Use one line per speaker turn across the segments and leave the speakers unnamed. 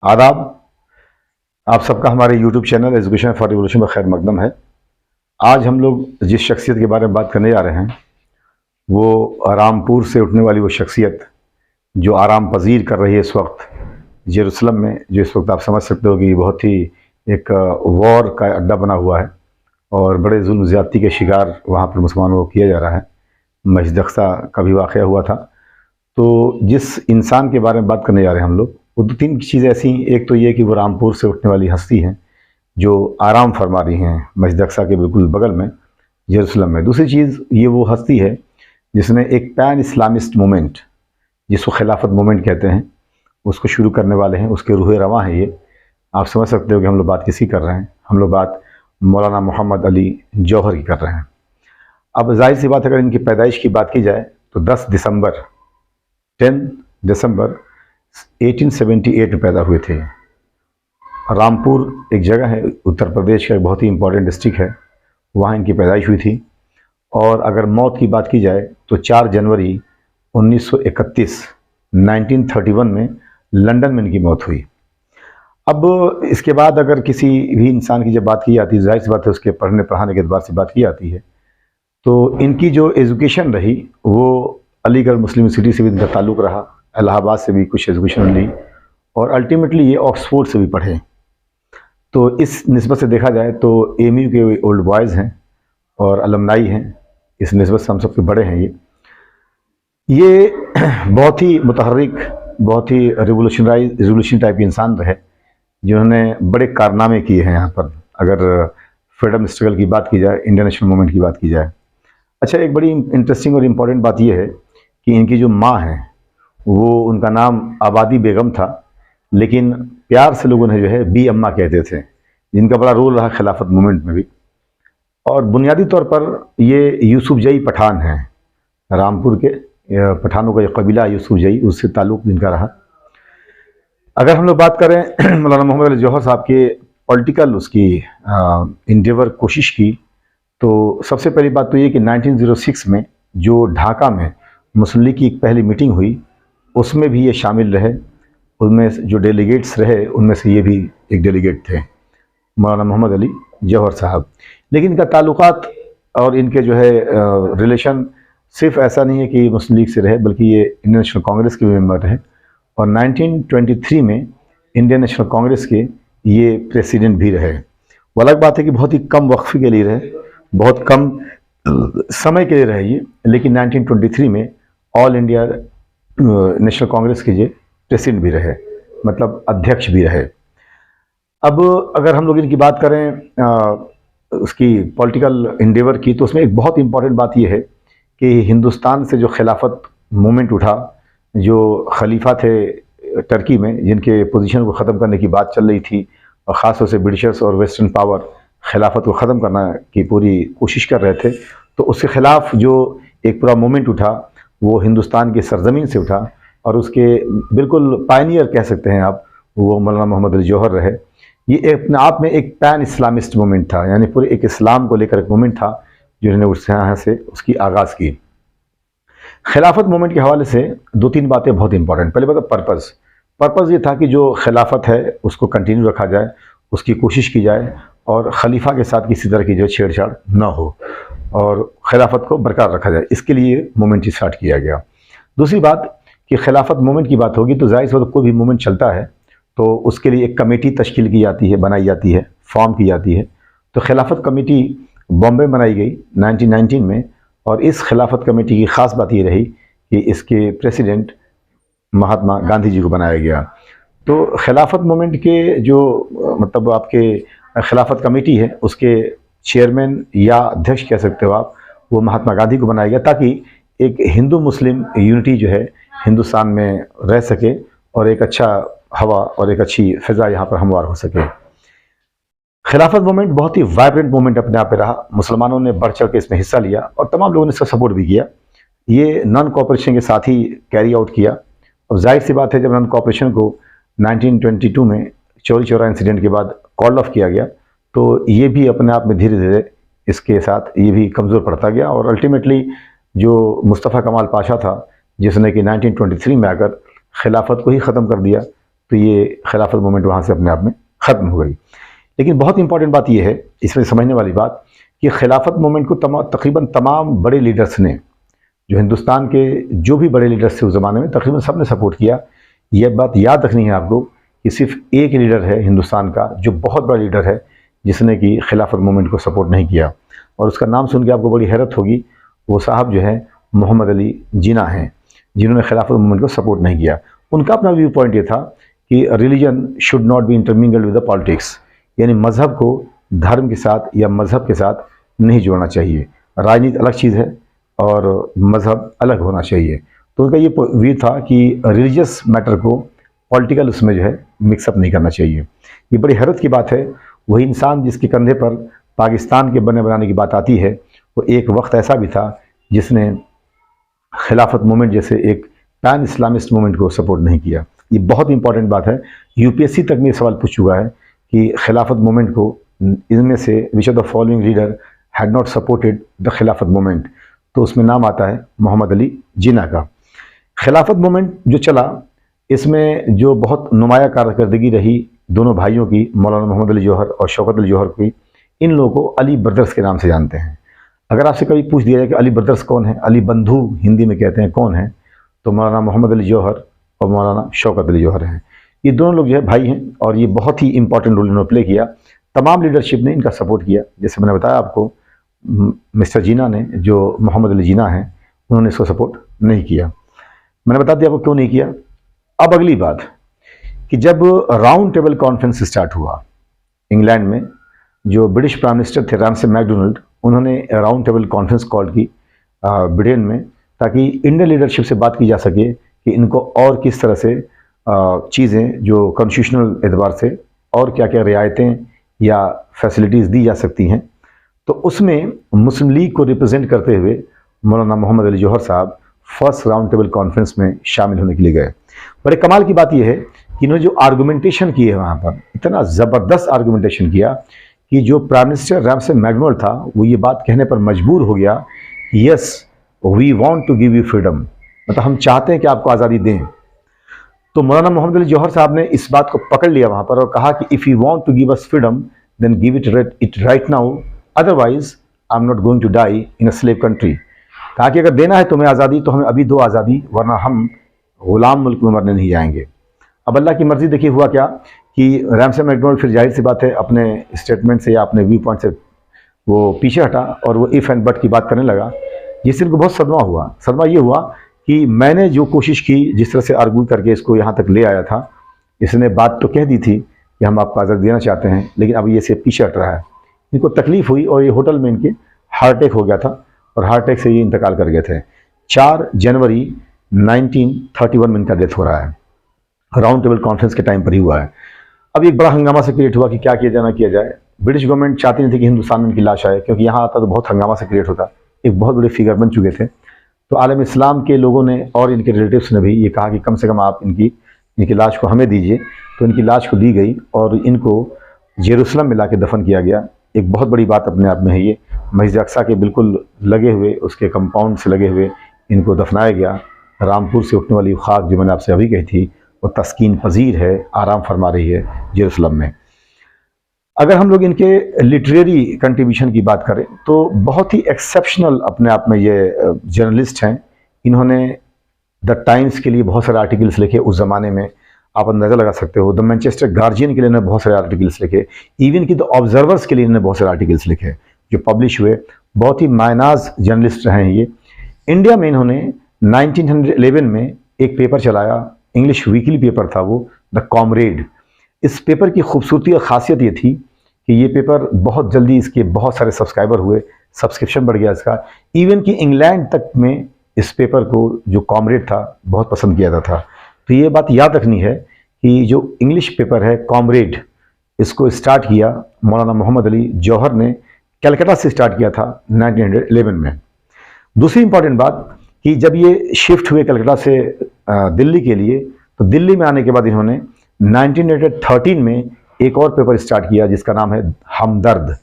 आदाब। आप सबका हमारे YouTube channel education for revolution में खैर मकदम है। आज हम लोग जिस शख्सियत के बारे में बात करने जा रहे हैं वो रामपुर से उठने वाली वो शख्सियत जो आराम पजीर कर रही है इस वक्त यरूशलेम में, जो इस वक्त आप समझ सकते हो कि बहुत ही एक वॉर का अड्डा बना हुआ है और बड़े जुल्म ज़्यादती के शिकार वहाँ पर मुसलमानों को किया जा रहा है। मस्जिद अक़सा का भी वाक़या हुआ था। तो जिस इंसान के बारे में बात करने जा रहे हैं हम लोग, वो दो तीन चीज़ें ऐसी हैं। एक तो ये कि वो रामपुर से उठने वाली हस्ती हैं जो आराम फरमा रही हैं मस्जिद अक़सा के बिल्कुल बगल में यरूशलेम में। दूसरी चीज़ ये वो हस्ती है जिसने एक पैन इस्लामिस्ट मूवमेंट, जिसको खिलाफत मूवमेंट कहते हैं, उसको शुरू करने वाले हैं। उसके रूह रवां हैं ये। आप समझ सकते हो कि हम लोग बात किसी कर रहे हैं। हम लोग बात मौलाना मोहम्मद अली जौहर की कर रहे हैं। अब जाहिर सी बात, अगर इनकी पैदाइश की बात की जाए तो 10 दिसंबर 1878 में पैदा हुए थे। रामपुर एक जगह है, उत्तर प्रदेश का एक बहुत ही इम्पोर्टेंट डिस्ट्रिक्ट है, वहाँ इनकी पैदाइश हुई थी। और अगर मौत की बात की जाए तो 4 जनवरी 1931 1931 में लंदन में इनकी मौत हुई। अब इसके बाद अगर किसी भी इंसान की जब बात की जाती है, जाहिर सी बात है उसके पढ़ने पढ़ाने के एतबार से बात की जाती है, तो इनकी जो एजुकेशन रही वो अलीगढ़ मुस्लिम यूनिवर्सिटी से भी इनका ताल्लुक़ रहा, इलाहाबाद से भी कुछ एजुकेशन ली और अल्टीमेटली ये ऑक्सफोर्ड से भी पढ़े। तो इस निस्बत से देखा जाए तो एमयू के ओल्ड बॉयज़ हैं और अलमनाई हैं। इस निस्बत से हम सबके बड़े हैं। ये बहुत ही मुतहर्रिक, बहुत ही रिवोल्यूशन टाइप के इंसान रहे जिन्होंने बड़े कारनामे किए हैं यहाँ पर। अगर फ्रीडम स्ट्रगल की बात की जाए, इंडियन नेशनल मूवमेंट की बात की जाए। अच्छा, एक बड़ी इंटरेस्टिंग और इम्पॉर्टेंट बात यह है कि इनकी जो माँ हैं वो, उनका नाम आबादी बेगम था, लेकिन प्यार से लोगों ने जो है बी अम्मा कहते थे, जिनका बड़ा रोल रहा खिलाफत मूवमेंट में भी। और बुनियादी तौर पर ये यूसुफ जई पठान हैं, रामपुर के पठानों का जो कबीला यूसुफ जई, उससे ताल्लुक़ इनका रहा। अगर हम लोग बात करें मौलाना मोहम्मद अली जौहर साहब के पॉलिटिकल उसकी इंडेवर कोशिश की, तो सबसे पहली बात तो ये कि 1906 में जो ढाका में मुस्लिम लीग की एक पहली मीटिंग हुई, उसमें भी ये शामिल रहे। उनमें जो डेलीगेट्स रहे उनमें से ये भी एक डेलीगेट थे, मौलाना मोहम्मद अली जौहर साहब। लेकिन इनका ताल्लुकात और इनके जो है रिलेशन सिर्फ ऐसा नहीं है कि मुस्लिम लीग से रहे, बल्कि ये इंडियन नेशनल कांग्रेस के मेंबर रहे और 1923 में इंडियन नेशनल कांग्रेस के ये प्रेसिडेंट भी रहे। वो अलग बात है कि बहुत ही कम वक्फे के लिए रहे, बहुत कम समय के लिए रहे ये, लेकिन 1923 में ऑल इंडिया नेशनल कांग्रेस के ये प्रेसिडेंट भी रहे, मतलब अध्यक्ष भी रहे। अब अगर हम लोग इनकी बात करें उसकी पॉलिटिकल इंडेवर की, तो उसमें एक बहुत इंपॉर्टेंट बात यह है कि हिंदुस्तान से जो खिलाफत मूवमेंट उठा, जो खलीफा थे टर्की में जिनके पोजीशन को ख़त्म करने की बात चल रही थी, और ख़ास तौर से ब्रिटिशर्स और वेस्टर्न पावर खिलाफत को ख़त्म करना की पूरी कोशिश कर रहे थे, तो उसके ख़िलाफ़ जो एक पूरा मूवमेंट उठा वो हिंदुस्तान की सरजमीन से उठा और उसके बिल्कुल पायनियर कह सकते हैं आप, वो मौलाना मोहम्मद अली जौहर रहे। ये अपने आप में एक पैन इस्लामिस्ट मूवमेंट था, यानी पूरे एक इस्लाम को लेकर एक मूवमेंट था जिन्होंने उस यहाँ से उसकी आगाज़ की। खिलाफत मूवमेंट के हवाले से दो तीन बातें बहुत इंपॉर्टेंट। पहले बात पर्पज़ ये था कि जो खिलाफत है उसको कंटिन्यू रखा जाए, उसकी कोशिश की जाए और खलीफा के साथ किसी तरह की जो छेड़छाड़ न हो और खिलाफत को बरकरार रखा जाए, इसके लिए मूवमेंट स्टार्ट किया गया। दूसरी बात कि खिलाफत मूवमेंट की बात होगी तो जाहिर सी बात, कोई भी मूवमेंट चलता है तो उसके लिए एक कमेटी तश्कील की जाती है, बनाई जाती है, फॉर्म की जाती है। तो खिलाफत कमेटी बॉम्बे बनाई गई 1919 में, और इस खिलाफत कमेटी की ख़ास बात ये रही कि इसके प्रेसिडेंट महात्मा गांधी जी को बनाया गया। तो खिलाफत मूवमेंट के जो मतलब आपके खिलाफत कमेटी है उसके चेयरमैन या अध्यक्ष कह सकते हो आप, वो महात्मा गांधी को बनाया गया ताकि एक हिंदू मुस्लिम यूनिटी जो है हिंदुस्तान में रह सके और एक अच्छा हवा और एक अच्छी फ़िज़ा यहाँ पर हमवार हो सके। खिलाफत मूवमेंट बहुत ही वाइब्रेंट मूवमेंट अपने आप में रहा। मुसलमानों ने बढ़ चढ़ के इसमें हिस्सा लिया और तमाम लोगों ने इसका सपोर्ट भी किया। ये नॉन कोऑपरेशन के साथ ही कैरी आउट किया। और जाहिर सी बात है, जब नॉन कोऑपरेशन को 1922 में चौरी चौरा इंसिडेंट के बाद कॉल ऑफ किया गया, तो ये भी अपने आप में धीरे धीरे इसके साथ ये भी कमज़ोर पड़ता गया। और अल्टीमेटली जो मुस्तफ़ा कमाल पाशा था, जिसने कि 1923 में आकर खिलाफत को ही ख़त्म कर दिया, तो ये खिलाफत मूवमेंट वहाँ से अपने आप में ख़त्म हो गई। लेकिन बहुत इंपॉर्टेंट बात यह है इसमें समझने वाली बात कि खिलाफत मूवमेंट को तकरीबन तमाम बड़े लीडर्स ने, जो हिंदुस्तान के जो भी बड़े लीडर्स थे उस ज़माने में, तकरीबन सब ने सपोर्ट किया। यह बात याद रखनी है आपको कि सिर्फ एक लीडर है हिंदुस्तान का जो बहुत बड़ा लीडर है जिसने कि खिलाफत मूवमेंट को सपोर्ट नहीं किया, और उसका नाम सुन के आपको बड़ी हैरत होगी। वो साहब जो है मोहम्मद अली जिन्ना हैं, जिन्होंने खिलाफत मूवमेंट को सपोर्ट नहीं किया। उनका अपना व्यू पॉइंट ये था कि religion should not be intermingled with the politics, यानी मज़हब को धर्म के साथ या मज़हब के साथ नहीं जोड़ना चाहिए। राजनीति अलग चीज़ है और मज़हब अलग होना चाहिए। तो उनका ये व्यू था कि रिलीजियस मैटर को पॉलिटिकल उसमें जो है मिक्सअप नहीं करना चाहिए। ये बड़ी हैरत की बात है, वही इंसान जिसके कंधे पर पाकिस्तान के बनाने की बात आती है, वो एक वक्त ऐसा भी था जिसने खिलाफत मूवमेंट जैसे एक पैन इस्लामिस्ट मूवमेंट को सपोर्ट नहीं किया। ये बहुत इंपॉर्टेंट बात है। यूपीएससी तक में ये सवाल पूछ चुका है कि खिलाफत मूवमेंट को इनमें से which of the following leader had not supported the खिलाफत मूवमेंट, तो उसमें नाम आता है मोहम्मद अली जिन्ना का। खिलाफत मूवमेंट जो चला, इसमें जो बहुत नुमाया कारकर्दगी रही दोनों भाइयों की, मौलाना मोहम्मद अली जौहर और शौकत अली जौहर की, इन लोगों को अली ब्रदर्स के नाम से जानते हैं। अगर आपसे कभी पूछ दिया जाए कि अली ब्रदर्स कौन है, अली बंधु हिंदी में कहते हैं कौन है, तो मौलाना मोहम्मद अली जौहर और मौलाना शौकत अली जौहर हैं। ये दोनों लोग जो है भाई हैं और ये बहुत ही इंपॉर्टेंट रोल इन्होंने प्ले किया। तमाम लीडरशिप ने इनका सपोर्ट किया। जैसे मैंने बताया आपको, मिस्टर जिन्ना ने, जो मोहम्मद अली जिन्ना हैं, उन्होंने इसको सपोर्ट नहीं किया। मैंने बता दिया आपको क्यों नहीं किया। अब अगली बात कि जब राउंड टेबल कॉन्फ्रेंस स्टार्ट हुआ इंग्लैंड में, जो ब्रिटिश प्राइम मिनिस्टर थे रैमसे मैकडोनाल्ड, उन्होंने राउंड टेबल कॉन्फ्रेंस कॉल की ब्रिटेन में, ताकि इंडियन लीडरशिप से बात की जा सके कि इनको और किस तरह से चीज़ें जो कॉन्स्टिट्यूशनल एतबार से और क्या क्या रियायतें या फैसिलिटीज़ दी जा सकती हैं। तो उसमें मुस्लिम लीग को रिप्रेजेंट करते हुए मौलाना मोहम्मद अली जौहर साहब फर्स्ट राउंड टेबल कॉन्फ्रेंस में शामिल होने के लिए गए। बड़े कमाल की बात यह है कि इन्होंने जो आर्गूमेंटेशन की है वहाँ पर, इतना ज़बरदस्त आर्गूमेंटेशन किया कि जो प्राइम मिनिस्टर रैमसे मैकडोनाल्ड था वो ये बात कहने पर मजबूर हो गया, yes we want to give you freedom, मतलब हम चाहते हैं कि आपको आज़ादी दें। तो मौलाना मोहम्मद अली जौहर साहब ने इस बात को पकड़ लिया वहाँ पर और कहा कि if you want to give us freedom then give it right now, otherwise I am not going to die in a slave country. कहा कि अगर देना है तुम्हें आज़ादी तो हमें अभी दो आज़ादी, वरना हम गुलाम मुल्क में मरने नहीं जाएंगे। अब अल्लाह की मर्ज़ी देखिए हुआ क्या कि रैमसे मैकडोनाल्ड फिर जाहिर सी बात है अपने स्टेटमेंट से या अपने व्यू पॉइंट से वो पीछे हटा और वो इफ़ एंड बट की बात करने लगा, जिससे इनको बहुत सदमा हुआ। सदमा ये हुआ कि मैंने जो कोशिश की, जिस तरह से आर्गू करके इसको यहाँ तक ले आया था, इसने बात तो कह दी थी कि हम आपको आज़ादी देना चाहते हैं, लेकिन अब ये से पीछे हट रहा है। इनको तकलीफ़ हुई और ये होटल में इनके हार्ट अटैक हो गया था और हार्ट अटैक से ये इंतकाल कर गए थे। 4 जनवरी 1931 में इनका डेथ हो रहा है। राउंड टेबल कॉन्फ्रेंस के टाइम पर ही हुआ है। अब एक बड़ा हंगामा से क्रिएट हुआ कि क्या किया जाना किया जाए। ब्रिटिश गवर्नमेंट चाहती नहीं थी कि हिंदुस्तान में इनकी लाश आए, क्योंकि यहाँ आता तो बहुत हंगामा से क्रिएट होता, एक बहुत बड़े फिगर बन चुके थे। तो आलम इस्लाम के लोगों ने और इनके रिलेटिव्स ने भी ये कहा कि कम से कम आप इनकी लाश को हमें दीजिए। तो इनकी लाश को दी गई और इनको जेरूसलम में ला के दफन किया गया। एक बहुत बड़ी बात अपने आप में है ये। मस्जिद अक्सा के बिल्कुल लगे हुए, उसके कंपाउंड से लगे हुए इनको दफनाया गया। रामपुर से उठने वाली खाक जो मैंने आपसे अभी कही थी, वो तस्कीन पजीर है, आराम फरमा रही है जेरूसलम में। अगर हम लोग इनके लिटरेरी कंट्रीब्यूशन की बात करें तो बहुत ही एक्सेप्शनल अपने आप में ये जर्नलिस्ट हैं। इन्होंने द टाइम्स के लिए बहुत सारे आर्टिकल्स लिखे उस ज़माने में, आप अंदाज़ा लगा सकते हो। द मैनचेस्टर गार्जियन के लिए इन्होंने बहुत सारे आर्टिकल्स लिखे, इवन कि द ऑब्जर्वर्स के लिए इन्होंने बहुत सारे आर्टिकल्स लिखे जो पब्लिश हुए। बहुत ही मायनाज जर्नलिस्ट रहे हैं ये। इंडिया में इन्होंने 1911 में एक पेपर चलाया, इंग्लिश वीकली पेपर था वो, द कॉमरेड। इस पेपर की खूबसूरती और ख़ासियत ये थी कि ये पेपर बहुत जल्दी, इसके बहुत सारे सब्सक्राइबर हुए, सब्सक्रिप्शन बढ़ गया इसका। इवन कि इंग्लैंड तक में इस पेपर को, जो कॉमरेड था, बहुत पसंद किया जाता था। तो ये बात याद रखनी है कि जो इंग्लिश पेपर है कॉमरेड, इसको स्टार्ट किया मौलाना मोहम्मद अली जौहर ने, कलकत्ता से स्टार्ट किया था 1911 में। दूसरी इंपॉर्टेंट बात कि जब ये शिफ्ट हुए कलकत्ता से दिल्ली के लिए, तो दिल्ली में आने के बाद इन्होंने 1913 में एक और पेपर स्टार्ट किया जिसका नाम है हमदर्द।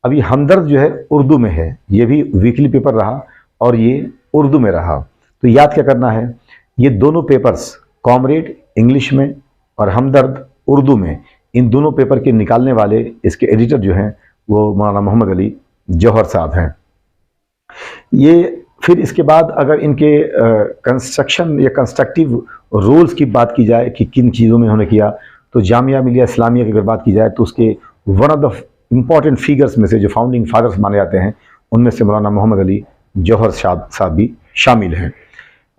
अभी हमदर्द जो है उर्दू में है, ये भी वीकली पेपर रहा और ये उर्दू में रहा। तो याद क्या करना है, ये दोनों पेपर्स, कॉमरेड इंग्लिश में और हमदर्द उर्दू में, इन दोनों पेपर के निकालने वाले इसके एडिटर जो हैं वो मौलाना मोहम्मद अली जौहर साहब हैं। ये फिर इसके बाद अगर इनके कंस्ट्रक्शन या कंस्ट्रक्टिव रोल्स की बात की जाए कि किन चीज़ों में उन्होंने किया, तो जामिया मिलिया इस्लामिया की अगर बात की जाए तो उसके one of the important figures में से जो फाउंडिंग फादर्स माने जाते हैं उनमें से मौलाना मोहम्मद अली जौहर साहब भी शामिल हैं।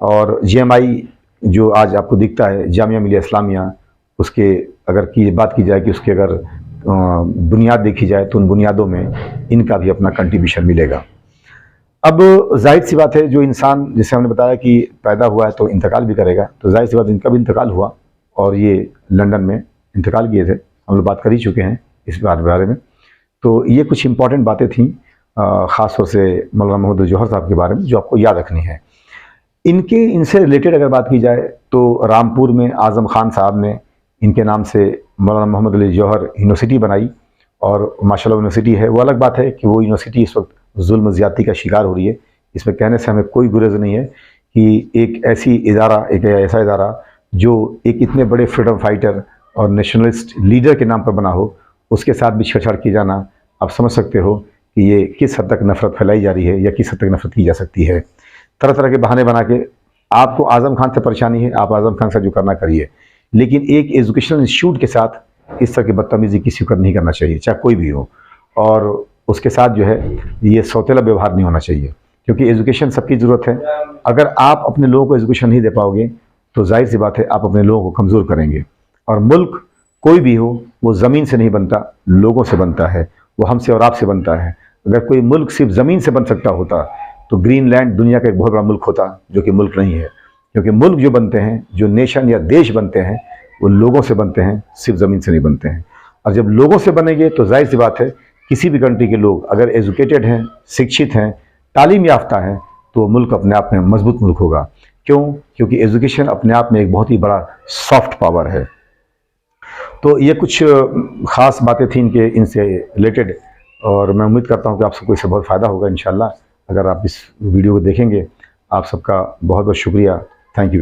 और JMI जो आज आपको दिखता है जामिया मिलिया इस्लामिया, उसके अगर की बात की जाए कि उसके अगर बुनियाद देखी जाए तो उन बुनियादों में इनका भी अपना कंट्रीब्यूशन मिलेगा। अब जाहिर सी बात है, जो इंसान जिसे हमने बताया कि पैदा हुआ है तो इंतकाल भी करेगा, तो जाहिर सी बात इनका भी इंतकाल हुआ और ये लंदन में इंतकाल किए थे। हम लोग बात कर ही चुके हैं इस बारे में। तो ये कुछ इंपॉर्टेंट बातें थीं ख़ास तौर से मौलाना मोहम्मद जौहर साहब के बारे में जो आपको याद रखनी है। इनसे रिलेटेड अगर बात की जाए तो रामपुर में आज़म खान साहब ने इनके नाम से मौलाना मोहम्मद अली जौहर यूनिवर्सिटी बनाई और माशाल्लाह यूनिवर्सिटी है। वो अलग बात है कि वो यूनिवर्सिटी इस वक्त जुल्म ज़्यादती का शिकार हो रही है। इसमें कहने से हमें कोई गुरेज नहीं है कि एक ऐसा इदारा जो एक इतने बड़े फ्रीडम फाइटर और नेशनलिस्ट लीडर के नाम पर बना हो, उसके साथ भी छेड़छाड़ किया जाना, आप समझ सकते हो कि ये किस हद तक नफरत फैलाई जा रही है या किस हद तक नफरत की जा सकती है। तरह तरह के बहाने बना के आपको आज़म खान से परेशानी है, आप आज़म खान से जो करना करिए, लेकिन एक एजुकेशनल इंस्टीट्यूट के साथ इस तरह की बदतमीजी किसी को नहीं करना चाहिए, चाहे कोई भी हो। और उसके साथ जो है ये सौतेला व्यवहार नहीं होना चाहिए, क्योंकि एजुकेशन सबकी ज़रूरत है। अगर आप अपने लोगों को एजुकेशन नहीं दे पाओगे तो जाहिर सी बात है आप अपने लोगों को कमज़ोर करेंगे। और मुल्क कोई भी हो वो ज़मीन से नहीं बनता, लोगों से बनता है, वो हमसे और आपसे बनता है। अगर कोई मुल्क सिर्फ ज़मीन से बन सकता होता तो ग्रीनलैंड दुनिया का एक बहुत बड़ा मुल्क होता, जो कि मुल्क नहीं है। क्योंकि मुल्क जो बनते हैं, जो नेशन या देश बनते हैं, वो लोगों से बनते हैं, सिर्फ ज़मीन से नहीं बनते हैं। और जब लोगों से बनेंगे तो जाहिर सी बात है किसी भी कंट्री के लोग अगर एजुकेटेड हैं, शिक्षित हैं, तालीम याफ्ता हैं, तो वो मुल्क अपने आप में मजबूत मुल्क होगा। क्यों? क्योंकि एजुकेशन अपने आप में एक बहुत ही बड़ा सॉफ्ट पावर है। तो ये कुछ ख़ास बातें थी इनसे रिलेटेड, और मैं उम्मीद करता हूँ कि आप सबको इससे बहुत फ़ायदा होगा इंशाल्लाह। अगर आप इस वीडियो को देखेंगे, आप सबका बहुत बहुत शुक्रिया। Thank you.